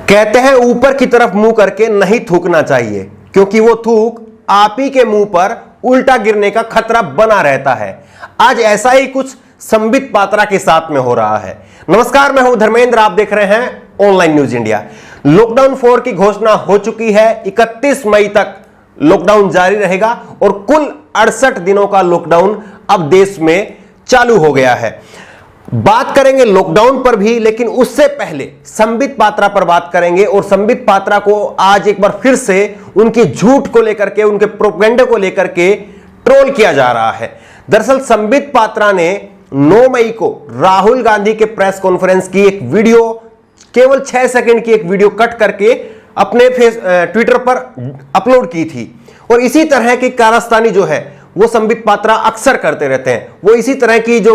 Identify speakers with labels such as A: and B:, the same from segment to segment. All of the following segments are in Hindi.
A: कहते हैं ऊपर की तरफ मुंह करके नहीं थूकना चाहिए, क्योंकि वो थूक आप ही के मुंह पर उल्टा गिरने का खतरा बना रहता है। आज ऐसा ही कुछ संबित पात्रा के साथ में हो रहा है। नमस्कार, मैं हूं धर्मेंद्र, आप देख रहे हैं ऑनलाइन न्यूज इंडिया। लॉकडाउन 4 की घोषणा हो चुकी है। 31 मई तक लॉकडाउन जारी रहेगा और कुल 68 दिनों का लॉकडाउन अब देश में चालू हो गया है। बात करेंगे लॉकडाउन पर भी, लेकिन उससे पहले संबित पात्रा पर बात करेंगे। और संबित पात्रा को आज एक बार फिर से उनकी झूठ को लेकर के, उनके प्रोपेगेंडे को लेकर के ट्रोल किया जा रहा है। दरअसल संबित पात्रा ने 9 मई को राहुल गांधी के प्रेस कॉन्फ्रेंस की एक वीडियो, केवल 6 सेकंड की एक वीडियो कट करके अपने ट्विटर पर अपलोड की थी। और इसी तरह की कारस्तानी जो है वो संबित पात्रा अक्सर करते रहते हैं। वो इसी तरह की जो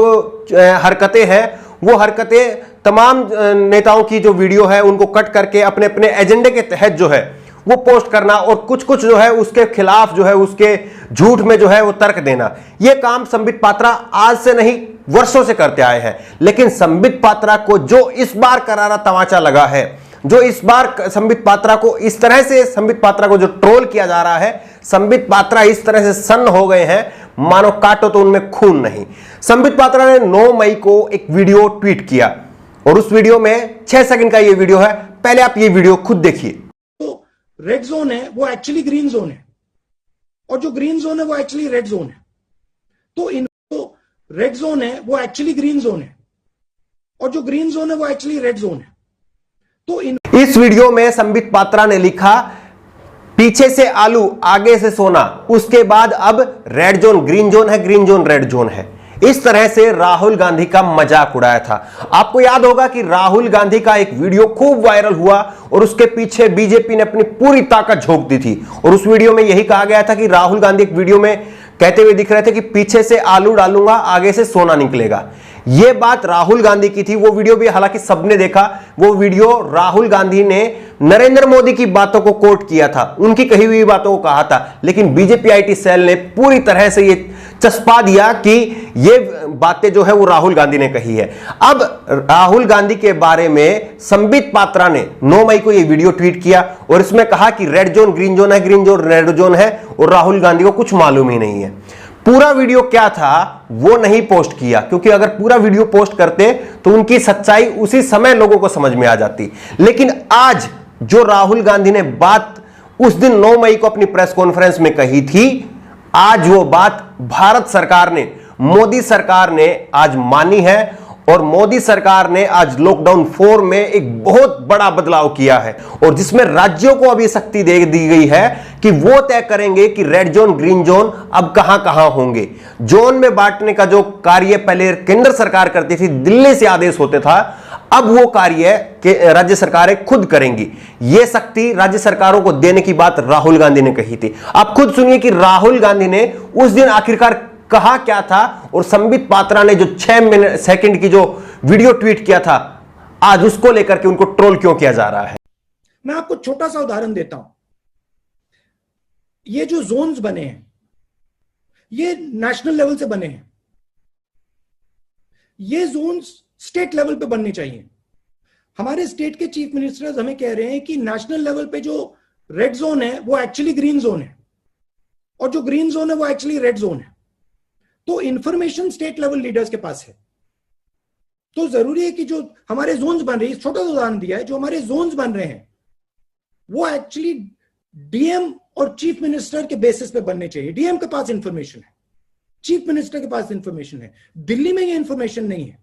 A: हरकतें हैं, वो हरकतें तमाम नेताओं की जो वीडियो है उनको कट करके अपने अपने एजेंडे के तहत जो है वो पोस्ट करना और कुछ कुछ जो है उसके खिलाफ जो है, उसके झूठ में जो है वो तर्क देना, ये काम संबित पात्रा आज से नहीं वर्षों से करते आए हैं। लेकिन संबित पात्रा को जो इस बार करारा तमाचा लगा है, जो इस बार संबित पात्रा को इस तरह से संबित पात्रा को जो ट्रोल किया जा रहा है, संबित पात्रा इस तरह से सन्न हो गए हैं मानो काटो तो उनमें खून नहीं। संबित पात्रा ने 9 मई को एक वीडियो ट्वीट किया और उस वीडियो में 6 सेकंड का ये वीडियो है। पहले आप ये वीडियो खुद देखिए।
B: तो रेड जोन है वो एक्चुअली ग्रीन जोन है, और जो ग्रीन जोन है वो एक्चुअली रेड जोन है। तो इनको रेड जोन है वो एक्चुअली ग्रीन जोन है, और जो ग्रीन जोन है वो एक्चुअली रेड जोन है। तो
A: इस वीडियो में संबित पात्रा ने लिखा, पीछे से आलू आगे से सोना, उसके बाद अब रेड जोन ग्रीन जोन है, ग्रीन जोन रेड जोन है। इस तरह से राहुल गांधी का मजाक उड़ाया था। आपको याद होगा कि राहुल गांधी का एक वीडियो खूब वायरल हुआ और उसके पीछे बीजेपी ने अपनी पूरी ताकत झोंक दी थी। और उस वीडियो में यही कहा गया था कि राहुल गांधी एक वीडियो में कहते हुए दिख रहे थे कि पीछे से आलू डालूंगा आगे से सोना निकलेगा। यह बात राहुल गांधी की थी। वो वीडियो भी हालांकि सबने देखा। वो वीडियो राहुल गांधी ने नरेंद्र मोदी की बातों को कोट किया था, उनकी कही हुई बातों को कहा था। लेकिन बीजेपी आईटी सेल ने पूरी तरह से ये चस्पा दिया कि ये बातें जो है वो राहुल गांधी ने कही है। अब राहुल गांधी के बारे में संबित पात्रा ने 9 मई को ये वीडियो ट्वीट किया और इसमें कहा कि रेड जोन ग्रीन जोन है, ग्रीन जोन रेड जोन है, और राहुल गांधी को कुछ मालूम ही नहीं है। पूरा वीडियो क्या था वो नहीं पोस्ट किया, क्योंकि अगर पूरा वीडियो पोस्ट करते तो उनकी सच्चाई उसी समय लोगों को समझ में आ जाती। लेकिन आज जो राहुल गांधी ने बात उस दिन 9 मई को अपनी प्रेस कॉन्फ्रेंस में कही थी, आज वो बात भारत सरकार ने, मोदी सरकार ने आज मानी है। और मोदी सरकार ने आज लॉकडाउन 4 में एक बहुत बड़ा बदलाव किया है, और जिसमें राज्यों को अभी शक्ति दे दी गई है कि वो तय करेंगे कि रेड जोन ग्रीन जोन अब कहां कहां होंगे। जोन में बांटने का जो कार्य पहले केंद्र सरकार करती थी, दिल्ली से आदेश होते था, अब वो कार्य राज्य सरकारें खुद करेंगी। ये शक्ति राज्य सरकारों को देने की बात राहुल गांधी ने कही थी। आप खुद सुनिए कि राहुल गांधी ने उस दिन आखिरकार कहा क्या था, और संबित पात्रा ने जो 6 सेकंड की जो वीडियो ट्वीट किया था, आज उसको लेकर के उनको ट्रोल क्यों किया जा रहा है।
B: मैं आपको छोटा सा उदाहरण देता हूं। ये जो जोन्स बने हैं ये नेशनल लेवल से बने हैं। ये जोन्स स्टेट लेवल पे बनने चाहिए। हमारे स्टेट के चीफ मिनिस्टर्स हमें कह रहे हैं कि नेशनल लेवल पे जो रेड जोन है वो एक्चुअली ग्रीन जोन है, और जो ग्रीन जोन है वो एक्चुअली रेड जोन है। तो इंफॉर्मेशन स्टेट लेवल लीडर्स के पास है। तो जरूरी है कि जो हमारे जोन्स बन रहे हैं, छोटा सा उदाहरण दिया है, जो हमारे जोन्स बन रहे हैं वो एक्चुअली डीएम और चीफ मिनिस्टर के बेसिस पे बनने चाहिए। डीएम के पास इंफॉर्मेशन है, चीफ मिनिस्टर के पास इंफॉर्मेशन है, दिल्ली में ये इंफॉर्मेशन नहीं है।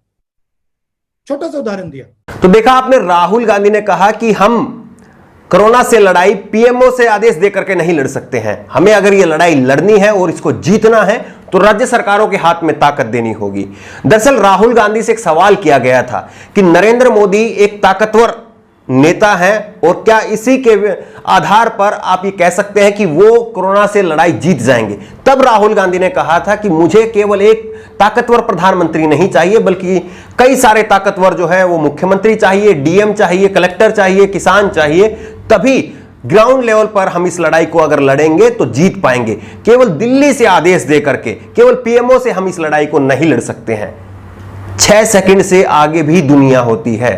B: छोटा सा उदाहरण दिया।
A: तो देखा आपने, राहुल गांधी ने कहा कि हम कोरोना से लड़ाई पीएमओ से आदेश देकर के नहीं लड़ सकते हैं। हमें अगर ये लड़ाई लड़नी है और इसको जीतना है तो राज्य सरकारों के हाथ में ताकत देनी होगी। दरअसल राहुल गांधी से एक सवाल किया गया था कि नरेंद्र मोदी एक ताकतवर नेता हैं, और क्या इसी के आधार पर आप ये कह सकते हैं कि वो कोरोना से लड़ाई जीत जाएंगे। तब राहुल गांधी ने कहा था कि मुझे केवल एक ताकतवर प्रधानमंत्री नहीं चाहिए, बल्कि कई सारे ताकतवर जो है वो मुख्यमंत्री चाहिए, डीएम चाहिए, कलेक्टर चाहिए, किसान चाहिए। तभी ग्राउंड लेवल पर हम इस लड़ाई को अगर लड़ेंगे तो जीत पाएंगे। केवल दिल्ली से आदेश दे करके, केवल पीएमओ से हम इस लड़ाई को नहीं लड़ सकते हैं। 6 सेकंड से आगे भी दुनिया होती है।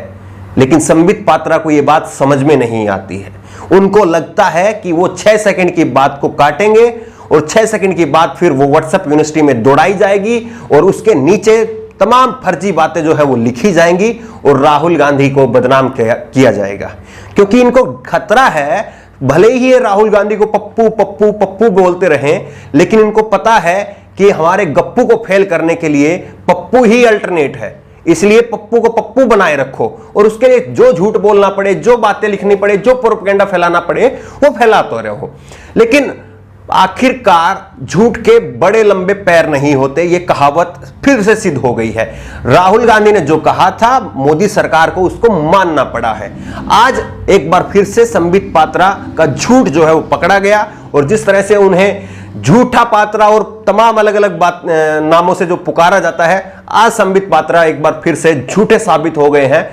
A: लेकिन संबित पात्रा को यह बात समझ में नहीं आती है। उनको लगता है कि वो 6 सेकंड की बात को काटेंगे और 6 सेकंड की बात फिर वो व्हाट्सएप यूनिवर्सिटी में दौड़ाई जाएगी और उसके नीचे तमाम फर्जी बातें जो है वो लिखी जाएंगी और राहुल गांधी को बदनाम किया जाएगा। क्योंकि इनको खतरा है, भले ही ये राहुल गांधी को पप्पू पप्पू पप्पू बोलते रहें, लेकिन इनको पता है कि हमारे गप्पू को फेल करने के लिए पप्पू ही अल्टरनेट है। इसलिए पप्पू को पप्पू बनाए रखो और उसके लिए जो झूठ बोलना पड़े, जो बातें लिखनी पड़े, जो प्रोपेगेंडा फैलाना पड़े वो फैलाते रहो। लेकिन आखिरकार झूठ के बड़े लंबे पैर नहीं होते, यह कहावत फिर से सिद्ध हो गई है। राहुल गांधी ने जो कहा था मोदी सरकार को उसको मानना पड़ा है। आज एक बार फिर से संबित पात्रा का झूठ जो है वो पकड़ा गया और जिस तरह से उन्हें झूठा पात्रा और तमाम अलग अलग नामों से जो पुकारा जाता है, आज संबित पात्रा एक बार फिर से झूठे साबित हो गए हैं।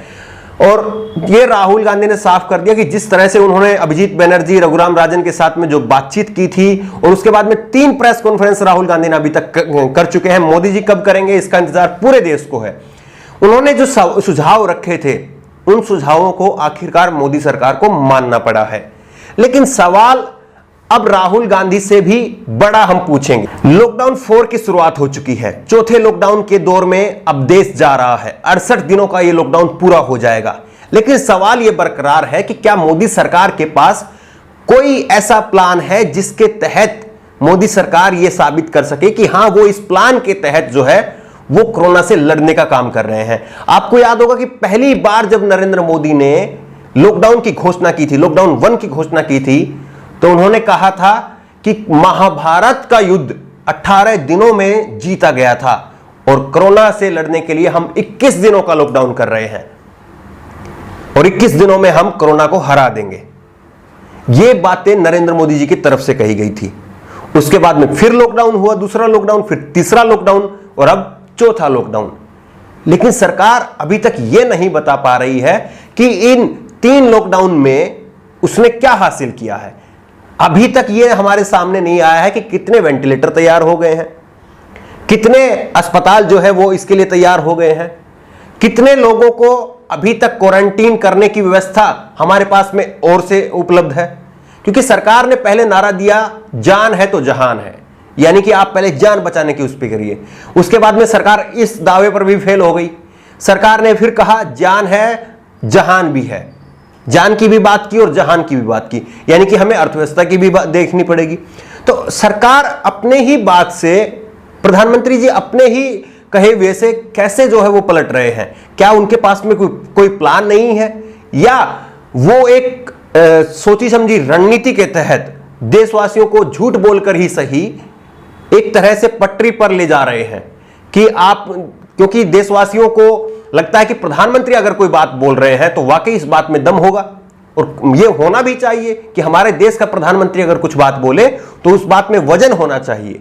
A: और ये राहुल गांधी ने साफ कर दिया कि जिस तरह से उन्होंने अभिजीत बनर्जी, रघुराम राजन के साथ में जो बातचीत की थी और उसके बाद में 3 प्रेस कॉन्फ्रेंस राहुल गांधी ने अभी तक कर चुके हैं। मोदी जी कब करेंगे इसका इंतजार पूरे देश को है। उन्होंने जो सुझाव रखे थे उन सुझावों को आखिरकार मोदी सरकार को मानना पड़ा है। लेकिन सवाल अब राहुल गांधी से भी बड़ा हम पूछेंगे। लॉकडाउन 4 की शुरुआत हो चुकी है। चौथे लॉकडाउन के दौर में अब देश जा रहा है। 68 दिनों का यह लॉकडाउन पूरा हो जाएगा। लेकिन सवाल यह बरकरार है कि क्या मोदी सरकार के पास कोई ऐसा प्लान है जिसके तहत मोदी सरकार यह साबित कर सके कि हां वो इस प्लान के तहत जो है वो कोरोना से लड़ने का काम कर रहे हैं। आपको याद होगा कि पहली बार जब नरेंद्र मोदी ने लॉकडाउन की घोषणा की थी, लॉकडाउन 1 की घोषणा की थी, तो उन्होंने कहा था कि महाभारत का युद्ध 18 दिनों में जीता गया था और कोरोना से लड़ने के लिए हम 21 दिनों का लॉकडाउन कर रहे हैं और 21 दिनों में हम कोरोना को हरा देंगे। ये बातें नरेंद्र मोदी जी की तरफ से कही गई थी। उसके बाद में फिर लॉकडाउन हुआ, दूसरा लॉकडाउन, फिर तीसरा लॉकडाउन और अब चौथा लॉकडाउन। लेकिन सरकार अभी तक यह नहीं बता पा रही है कि इन 3 लॉकडाउन में उसने क्या हासिल किया है। अभी तक यह हमारे सामने नहीं आया है कि कितने वेंटिलेटर तैयार हो गए हैं, कितने अस्पताल जो है वो इसके लिए तैयार हो गए हैं, कितने लोगों को अभी तक क्वारंटीन करने की व्यवस्था हमारे पास में और से उपलब्ध है। क्योंकि सरकार ने पहले नारा दिया जान है तो जहान है, यानी कि आप पहले जान बचाने की उस पर करिए। उसके बाद में सरकार इस दावे पर भी फेल हो गई। सरकार ने फिर कहा जान है जहान भी है, जान की भी बात की और जहान की भी बात की, यानी कि हमें अर्थव्यवस्था की भी बात देखनी पड़ेगी। तो सरकार अपने ही बात से, प्रधानमंत्री जी अपने ही कहे हुए से कैसे जो है वो पलट रहे हैं। क्या उनके पास में कोई प्लान नहीं है या वो एक सोची समझी रणनीति के तहत देशवासियों को झूठ बोलकर ही सही एक तरह से पटरी पर ले जा रहे हैं कि आप, क्योंकि देशवासियों को लगता है कि प्रधानमंत्री अगर कोई बात बोल रहे हैं तो वाकई इस बात में दम होगा और यह होना भी चाहिए कि हमारे देश का प्रधानमंत्री अगर कुछ बात बोले तो उस बात में वजन होना चाहिए।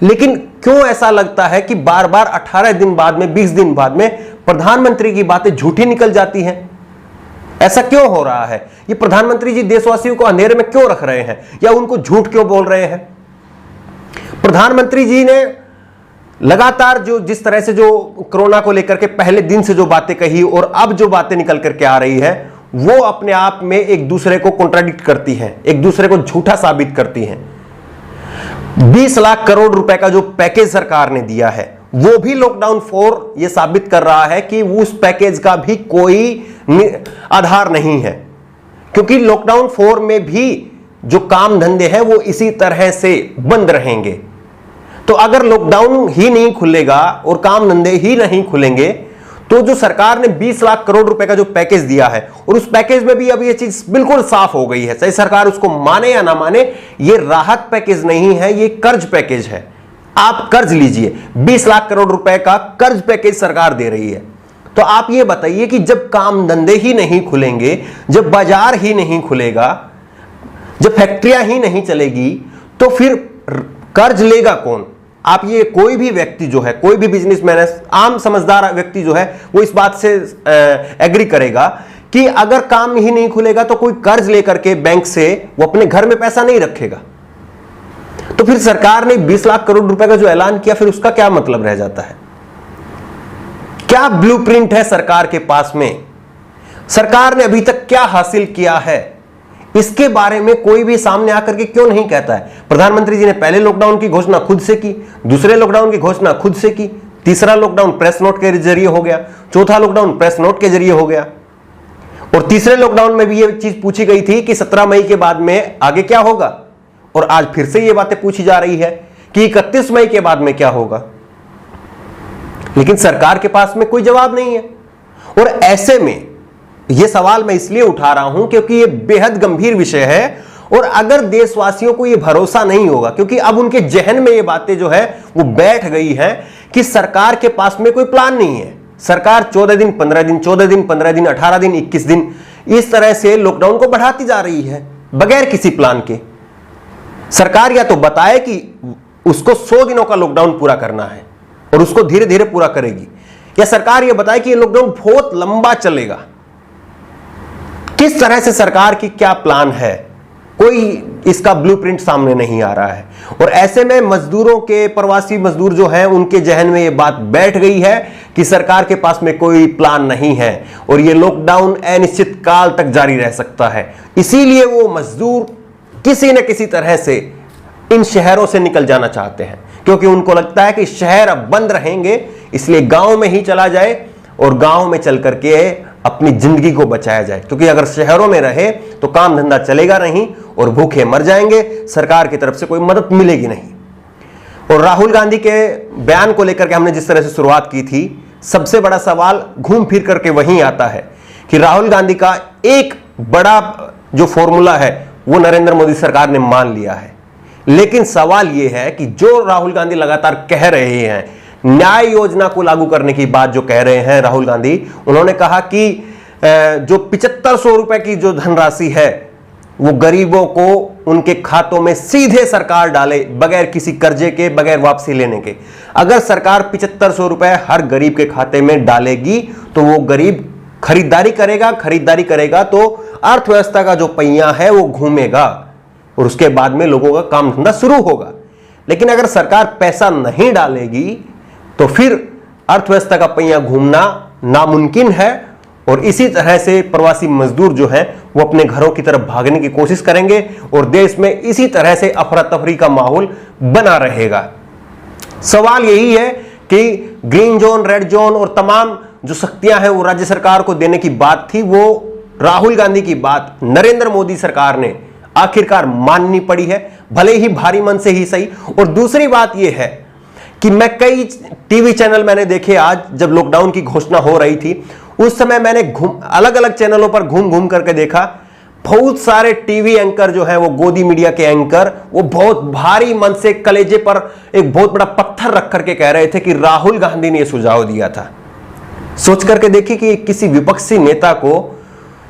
A: लेकिन क्यों ऐसा लगता है कि बार बार 18 दिन बाद में, 20 दिन बाद में प्रधानमंत्री की बातें झूठी निकल जाती हैं? ऐसा क्यों हो रहा है? ये प्रधानमंत्री जी देशवासियों को अंधेरे में क्यों रख रहे हैं या उनको झूठ क्यों बोल रहे हैं? प्रधानमंत्री जी ने लगातार जिस तरह से जो कोरोना को लेकर के पहले दिन से जो बातें कही और अब जो बातें निकल करके आ रही है वो अपने आप में एक दूसरे को कॉन्ट्राडिक्ट करती हैं, एक दूसरे को झूठा साबित करती हैं। 20 लाख करोड़ रुपए का जो पैकेज सरकार ने दिया है वो भी लॉकडाउन 4 ये साबित कर रहा है कि उस पैकेज का भी कोई आधार नहीं है, क्योंकि लॉकडाउन 4 में भी जो काम धंधे हैं वो इसी तरह से बंद रहेंगे। तो अगर लॉकडाउन ही नहीं खुलेगा और काम धंधे ही नहीं खुलेंगे तो जो सरकार ने 20 लाख करोड़ रुपए का जो पैकेज दिया है, और उस पैकेज में भी अब ये चीज बिल्कुल साफ हो गई है, चाहे सरकार उसको माने या ना माने, ये राहत पैकेज नहीं है, ये कर्ज पैकेज है। आप कर्ज लीजिए, 20 लाख करोड़ रुपए का कर्ज पैकेज सरकार दे रही है। तो आप ये बताइए कि जब काम धंधे ही नहीं खुलेंगे, जब बाजार ही नहीं खुलेगा, जब फैक्ट्रियां ही नहीं चलेगी, तो फिर कर्ज लेगा कौन? आप ये कोई भी व्यक्ति जो है, कोई भी बिजनेसमैन है, आम समझदार व्यक्ति जो है वो इस बात से एग्री करेगा कि अगर काम ही नहीं खुलेगा तो कोई कर्ज लेकर के बैंक से वो अपने घर में पैसा नहीं रखेगा। तो फिर सरकार ने 20 लाख करोड़ रुपए का जो ऐलान किया, फिर उसका क्या मतलब रह जाता है? क्या ब्लूप्रिंट है सरकार के पास में? सरकार ने अभी तक क्या हासिल किया है, इसके बारे में कोई भी सामने आकर के क्यों नहीं कहता है। प्रधानमंत्री जी ने पहले लॉकडाउन की घोषणा खुद से की, दूसरे लॉकडाउन की घोषणा खुद से की, तीसरा लॉकडाउन प्रेस नोट के जरिए हो गया, चौथा लॉकडाउन प्रेस नोट के जरिए हो गया, और तीसरे लॉकडाउन में भी यह चीज पूछी गई थी कि 17 मई के बाद में आगे क्या होगा, और आज फिर से ये बातें पूछी जा रही है कि 31 मई के बाद में क्या होगा। लेकिन सरकार के पास में कोई जवाब नहीं है। और ऐसे में यह सवाल मैं इसलिए उठा रहा हूं क्योंकि यह बेहद गंभीर विषय है, और अगर देशवासियों को यह भरोसा नहीं होगा, क्योंकि अब उनके जहन में यह बातें जो है वो बैठ गई है कि सरकार के पास में कोई प्लान नहीं है। सरकार 14 दिन 15 दिन 14 दिन 15 दिन 18 दिन 21 दिन इस तरह से लॉकडाउन को बढ़ाती जा रही है बगैर किसी प्लान के। सरकार या तो बताए कि उसको 100 दिनों का लॉकडाउन पूरा करना है और उसको धीरे धीरे पूरा करेगी, या सरकार यह बताए कि यह लॉकडाउन बहुत लंबा चलेगा। किस तरह से सरकार की क्या प्लान है, कोई इसका ब्लूप्रिंट सामने नहीं आ रहा है। और ऐसे में मजदूरों के, प्रवासी मजदूर जो हैं, उनके जहन में यह बात बैठ गई है कि सरकार के पास में कोई प्लान नहीं है और यह लॉकडाउन अनिश्चित काल तक जारी रह सकता है। इसीलिए वो मजदूर किसी न किसी तरह से इन शहरों से निकल जाना चाहते हैं, क्योंकि उनको लगता है कि शहर अब बंद रहेंगे, इसलिए गांव में ही चला जाए और गांव में चल करके अपनी जिंदगी को बचाया जाए। क्योंकि अगर शहरों में रहे तो काम धंधा चलेगा नहीं और भूखे मर जाएंगे, सरकार की तरफ से कोई मदद मिलेगी नहीं। और राहुल गांधी के बयान को लेकर के हमने जिस तरह से शुरुआत की थी, सबसे बड़ा सवाल घूम फिर करके वहीं आता है कि राहुल गांधी का एक बड़ा जो फॉर्मूला है वो नरेंद्र मोदी सरकार ने मान लिया है। लेकिन सवाल यह है कि जो राहुल गांधी लगातार कह रहे हैं, न्याय योजना को लागू करने की बात जो कह रहे हैं राहुल गांधी, उन्होंने कहा कि जो 7500 रुपए की जो धनराशि है वो गरीबों को उनके खातों में सीधे सरकार डाले, बगैर किसी कर्जे के, बगैर वापसी लेने के। अगर सरकार 7500 रुपए हर गरीब के खाते में डालेगी तो वो गरीब खरीदारी करेगा तो अर्थव्यवस्था का जो पहिया है वो घूमेगा और उसके बाद में लोगों का काम धंधा शुरू होगा। लेकिन अगर सरकार पैसा नहीं डालेगी तो फिर अर्थव्यवस्था का पहिया घूमना नामुमकिन है, और इसी तरह से प्रवासी मजदूर जो हैं वो अपने घरों की तरफ भागने की कोशिश करेंगे और देश में इसी तरह से अफरा तफरी का माहौल बना रहेगा। सवाल यही है कि ग्रीन जोन, रेड जोन और तमाम जो शक्तियां हैं वो राज्य सरकार को देने की बात थी, वो राहुल गांधी की बात नरेंद्र मोदी सरकार ने आखिरकार माननी पड़ी है, भले ही भारी मन से ही सही। और दूसरी बात यह है कि मैं कई टीवी चैनल मैंने देखे, आज जब लॉकडाउन की घोषणा हो रही थी उस समय मैंने अलग अलग चैनलों पर घूम करके देखा, बहुत सारे टीवी एंकर जो है वो गोदी मीडिया के एंकर, वो बहुत भारी मन से कलेजे पर एक बहुत बड़ा पत्थर रख करके कह रहे थे कि राहुल गांधी ने यह सुझाव दिया था। सोच करके देखिए कि किसी विपक्षी नेता को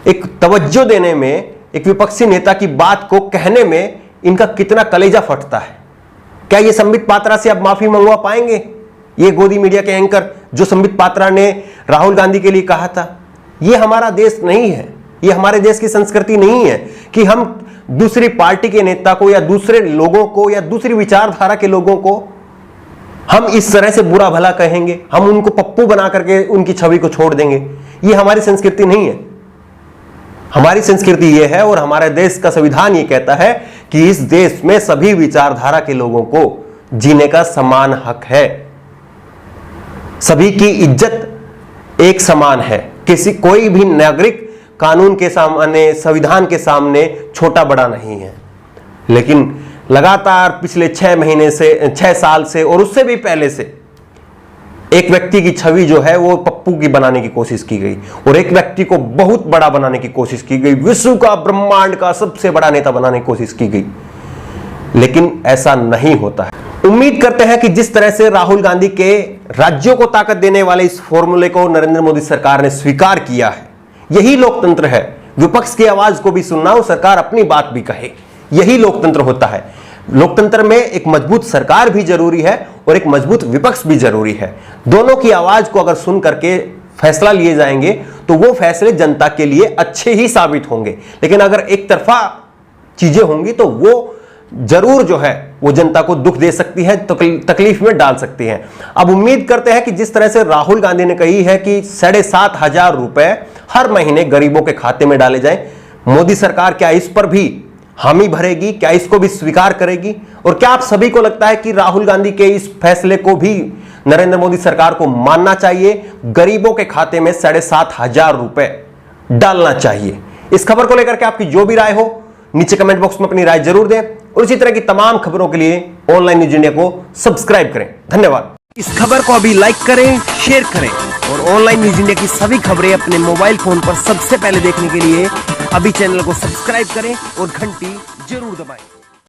A: एक तवज्जो देने में, एक विपक्षी नेता की बात को कहने में इनका कितना कलेजा फटता है। क्या ये संबित पात्रा से अब माफी मंगवा पाएंगे? ये गोदी मीडिया के एंकर जो संबित पात्रा ने राहुल गांधी के लिए कहा था, ये हमारा देश नहीं है, ये हमारे देश की संस्कृति नहीं है कि हम दूसरी पार्टी के नेता को या दूसरे लोगों को या दूसरी विचारधारा के लोगों को हम इस तरह से बुरा भला कहेंगे, हम उनको पप्पू बना करके उनकी छवि को छोड़ देंगे। ये हमारी संस्कृति नहीं है। हमारी संस्कृति ये है और हमारे देश का संविधान ये कहता है कि इस देश में सभी विचारधारा के लोगों को जीने का समान हक है, सभी की इज्जत एक समान है, कोई भी नागरिक कानून के सामने, संविधान के सामने छोटा बड़ा नहीं है। लेकिन लगातार पिछले 6 साल से और उससे भी पहले से एक व्यक्ति की छवि जो है वो पप्पू की बनाने की कोशिश की गई और एक व्यक्ति को बहुत बड़ा बनाने की कोशिश की गई, विश्व का, ब्रह्मांड का सबसे बड़ा नेता बनाने की कोशिश की गई। लेकिन ऐसा नहीं होता है। उम्मीद करते हैं कि जिस तरह से राहुल गांधी के राज्यों को ताकत देने वाले इस फॉर्मूले को नरेंद्र मोदी सरकार ने स्वीकार किया है, यही लोकतंत्र है। विपक्ष की आवाज को भी सुनना और सरकार अपनी बात भी कहे, यही लोकतंत्र होता है। लोकतंत्र में एक मजबूत सरकार भी जरूरी है और एक मजबूत विपक्ष भी जरूरी है। दोनों की आवाज को अगर सुन करके फैसला लिए जाएंगे तो वो फैसले जनता के लिए अच्छे ही साबित होंगे। लेकिन अगर एक तरफा चीजें होंगी तो वो जरूर जो है वो जनता को दुख दे सकती है, तकलीफ में डाल सकती है। अब उम्मीद करते हैं कि जिस तरह से राहुल गांधी ने कही है कि 7,500 रुपए हर महीने गरीबों के खाते में डाले जाएं, मोदी सरकार क्या इस पर भी हामी भरेगी, क्या इसको भी स्वीकार करेगी? और क्या आप सभी को लगता है कि राहुल गांधी के इस फैसले को भी नरेंद्र मोदी सरकार को मानना चाहिए, गरीबों के खाते में 7,500 रुपए डालना चाहिए? इस खबर को लेकर के आपकी जो भी राय हो नीचे कमेंट बॉक्स में अपनी राय जरूर दें और इसी तरह की तमाम खबरों के लिए ऑनलाइन न्यूज इंडिया को सब्सक्राइब करें। धन्यवाद। इस खबर को अभी लाइक करें, शेयर करें और ऑनलाइन न्यूज इंडिया की सभी खबरें अपने मोबाइल फोन पर सबसे पहले देखने के लिए अभी चैनल को सब्सक्राइब करें और घंटी जरूर दबाएं।